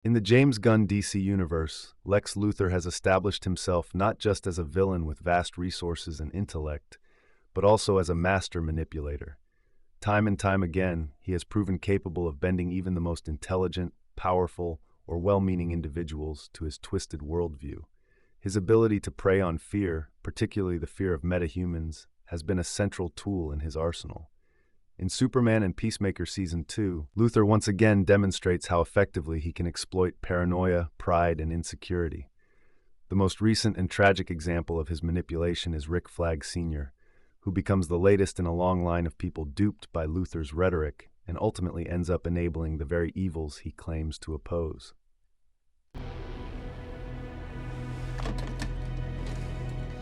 In the James Gunn DC universe, Lex Luthor has established himself not just as a villain with vast resources and intellect, but also as a master manipulator. Time and time again, he has proven capable of bending even the most intelligent, powerful, or well-meaning individuals to his twisted worldview. His ability to prey on fear, particularly the fear of metahumans, has been a central tool in his arsenal. In Superman and Peacemaker Season 2, Luthor once again demonstrates how effectively he can exploit paranoia, pride, and insecurity. The most recent and tragic example of his manipulation is Rick Flag Sr., who becomes the latest in a long line of people duped by Luthor's rhetoric and ultimately ends up enabling the very evils he claims to oppose.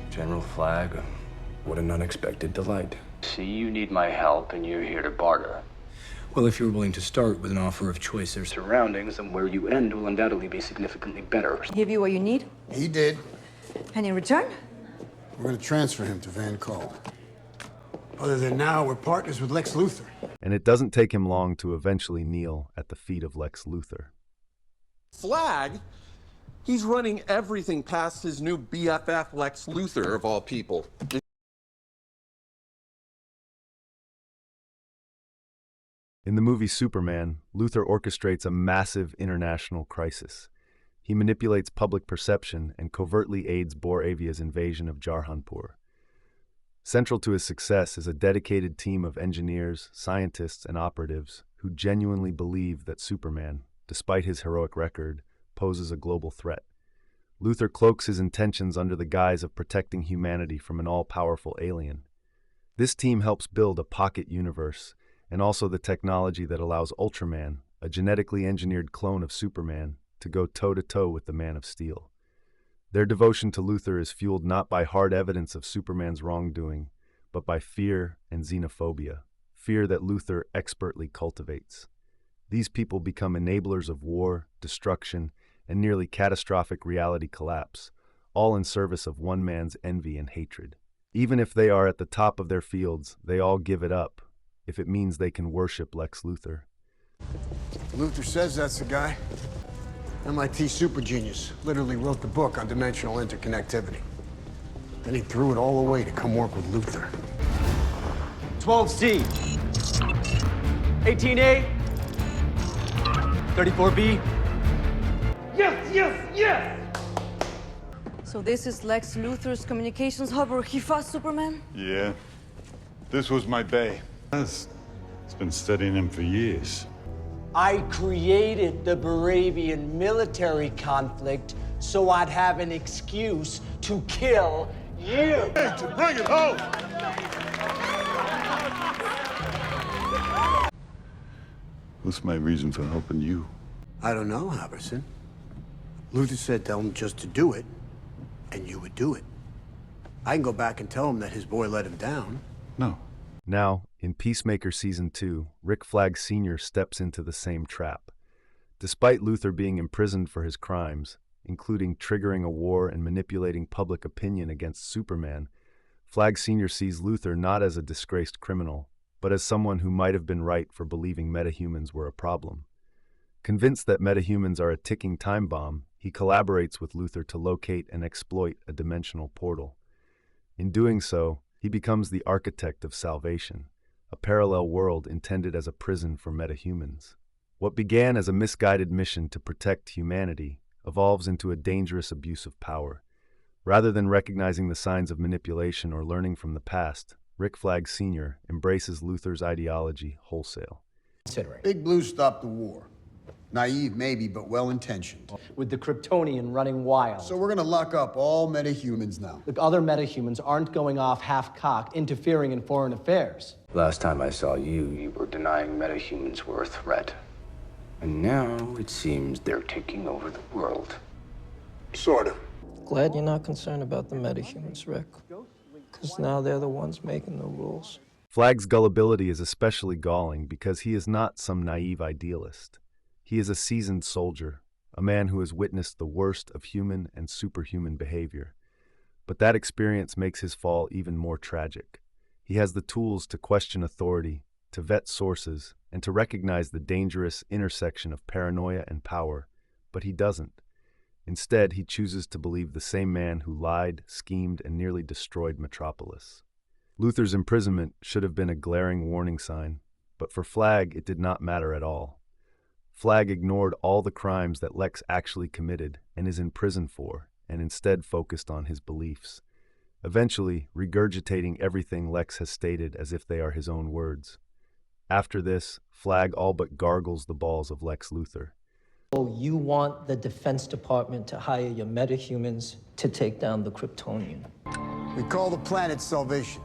General Flag, what an unexpected delight. See, you need my help, and you're here to barter. Well, if you're willing to start with an offer of choice, there's surroundings, and where you end will undoubtedly be significantly better. Give you what you need? He did. And in return? We're going to transfer him to Van Call. Other than now, we're partners with Lex Luthor. And it doesn't take him long to eventually kneel at the feet of Lex Luthor. Flag? He's running everything past his new BFF Lex Luthor, of all people. In the movie Superman, Luthor orchestrates a massive international crisis. He manipulates public perception and covertly aids Bor-Avia's invasion of Jarhanpur. Central to his success is a dedicated team of engineers, scientists, and operatives who genuinely believe that Superman, despite his heroic record, poses a global threat. Luthor cloaks his intentions under the guise of protecting humanity from an all-powerful alien. This team helps build a pocket universe and also the technology that allows Ultraman, a genetically engineered clone of Superman, to go toe-to-toe with the Man of Steel. Their devotion to Luthor is fueled not by hard evidence of Superman's wrongdoing, but by fear and xenophobia, fear that Luthor expertly cultivates. These people become enablers of war, destruction, and nearly catastrophic reality collapse, all in service of one man's envy and hatred. Even if they are at the top of their fields, they all give it up, if it means they can worship Lex Luthor. Luthor says that's the guy. MIT super genius. Literally wrote the book on dimensional interconnectivity. Then he threw it all away to come work with Luthor. 12C, 18A, 34B. Yes, yes, yes! So this is Lex Luthor's communications hub where he fought Superman? Yeah. This was my bay. It's been studying him for years. I created the Moravian military conflict so I'd have an excuse to kill you. Hey, to bring it home! What's my reason for helping you? I don't know, Halverson. Luthor said tell him just to do it, and you would do it. I can go back and tell him that his boy let him down. No. Now, in Peacemaker Season 2, Rick Flag Sr. steps into the same trap. Despite Luthor being imprisoned for his crimes, including triggering a war and manipulating public opinion against Superman, Flag Sr. sees Luthor not as a disgraced criminal, but as someone who might have been right for believing metahumans were a problem. Convinced that metahumans are a ticking time bomb, he collaborates with Luthor to locate and exploit a dimensional portal. In doing so, he becomes the architect of salvation, a parallel world intended as a prison for metahumans. What began as a misguided mission to protect humanity evolves into a dangerous abuse of power. Rather than recognizing the signs of manipulation or learning from the past, Rick Flag Sr. embraces Luthor's ideology wholesale. Big Blue stopped the war. Naive, maybe, but well-intentioned. With the Kryptonian running wild. So we're gonna lock up all metahumans now. Look, other metahumans aren't going off half-cocked, interfering in foreign affairs. Last time I saw you, you were denying metahumans were a threat. And now it seems they're taking over the world. Sort of. Glad you're not concerned about the metahumans, Rick. Because now they're the ones making the rules. Flag's gullibility is especially galling because he is not some naive idealist. He is a seasoned soldier, a man who has witnessed the worst of human and superhuman behavior. But that experience makes his fall even more tragic. He has the tools to question authority, to vet sources, and to recognize the dangerous intersection of paranoia and power, but he doesn't. Instead, he chooses to believe the same man who lied, schemed, and nearly destroyed Metropolis. Luthor's imprisonment should have been a glaring warning sign, but for Flag, it did not matter at all. Flag ignored all the crimes that Lex actually committed and is in prison for, and instead focused on his beliefs, eventually regurgitating everything Lex has stated as if they are his own words. After this, Flag all but gargles the balls of Lex Luthor. So you want the Defense Department to hire your metahumans to take down the Kryptonian. We call the planet Salvation.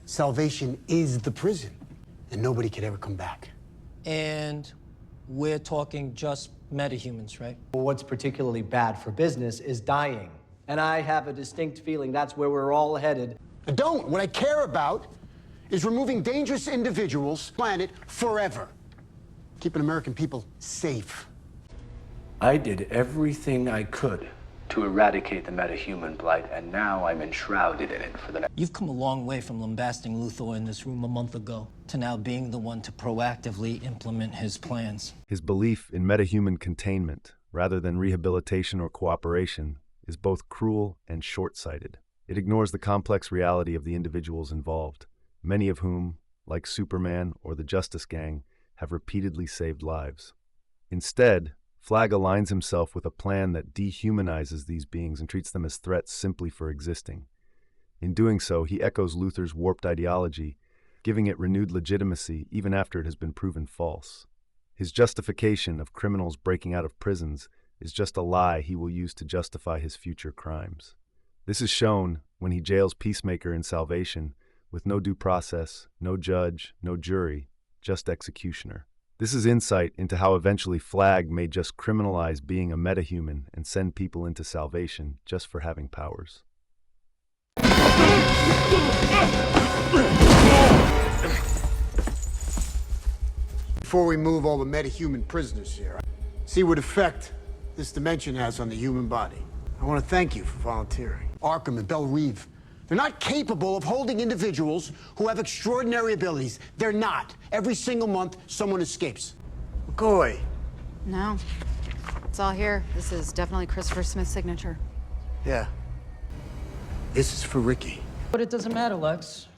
Salvation is the prison, and nobody could ever come back. And we're talking just metahumans, right? What's particularly bad for business is dying. And I have a distinct feeling that's where we're all headed. I don't. What I care about is removing dangerous individuals, planet, forever. Keeping American people safe. I did everything I could to eradicate the metahuman blight, and now I'm enshrouded in it for the next. You've come a long way from lambasting Luthor in this room a month ago to now being the one to proactively implement his plans. His belief in metahuman containment, rather than rehabilitation or cooperation, is both cruel and short-sighted. It ignores the complex reality of the individuals involved, many of whom, like Superman or the Justice Gang, have repeatedly saved lives. Instead, Flag aligns himself with a plan that dehumanizes these beings and treats them as threats simply for existing. In doing so, he echoes Luthor's warped ideology, giving it renewed legitimacy even after it has been proven false. His justification of criminals breaking out of prisons is just a lie he will use to justify his future crimes. This is shown when he jails Peacemaker in Salvation with no due process, no judge, no jury, just executioner. This is insight into how eventually Flag may just criminalize being a metahuman and send people into Salvation just for having powers. Before we move all the metahuman prisoners here, see what effect this dimension has on the human body. I want to thank you for volunteering. Arkham and Belle Reve, they're not capable of holding individuals who have extraordinary abilities. They're not. Every single month, someone escapes. McCoy. No. It's all here. This is definitely Christopher Smith's signature. Yeah. This is for Ricky. But it doesn't matter, Lex,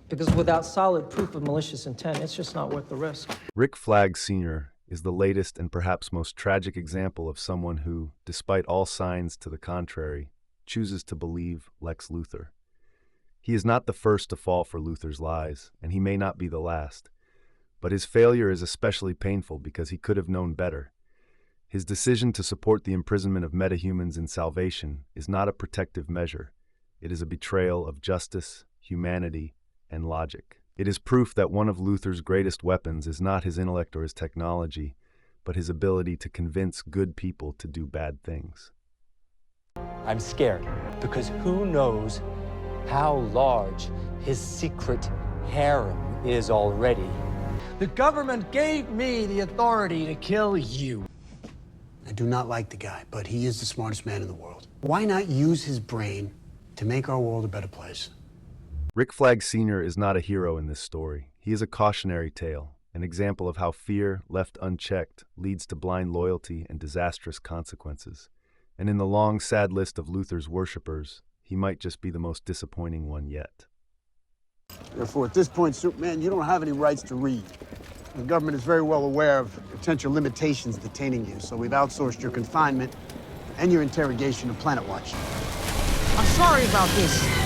because without solid proof of malicious intent, it's just not worth the risk. Rick Flag Sr. is the latest and perhaps most tragic example of someone who, despite all signs to the contrary, chooses to believe Lex Luthor. He is not the first to fall for Luthor's lies, and he may not be the last. But his failure is especially painful because he could have known better. His decision to support the imprisonment of metahumans in Salvation is not a protective measure. It is a betrayal of justice, humanity, and logic. It is proof that one of Luthor's greatest weapons is not his intellect or his technology, but his ability to convince good people to do bad things. I'm scared because who knows how large his secret harem is already. The government gave me the authority to kill you. I do not like the guy, but he is the smartest man in the world. Why not use his brain to make our world a better place? Rick Flag Sr. is not a hero in this story. He is a cautionary tale, an example of how fear, left unchecked, leads to blind loyalty and disastrous consequences. And in the long, sad list of Luthor's worshippers, he might just be the most disappointing one yet. Therefore, at this point, Superman, you don't have any rights to read. The government is very well aware of potential limitations detaining you, so we've outsourced your confinement and your interrogation to Planet Watch. I'm sorry about this.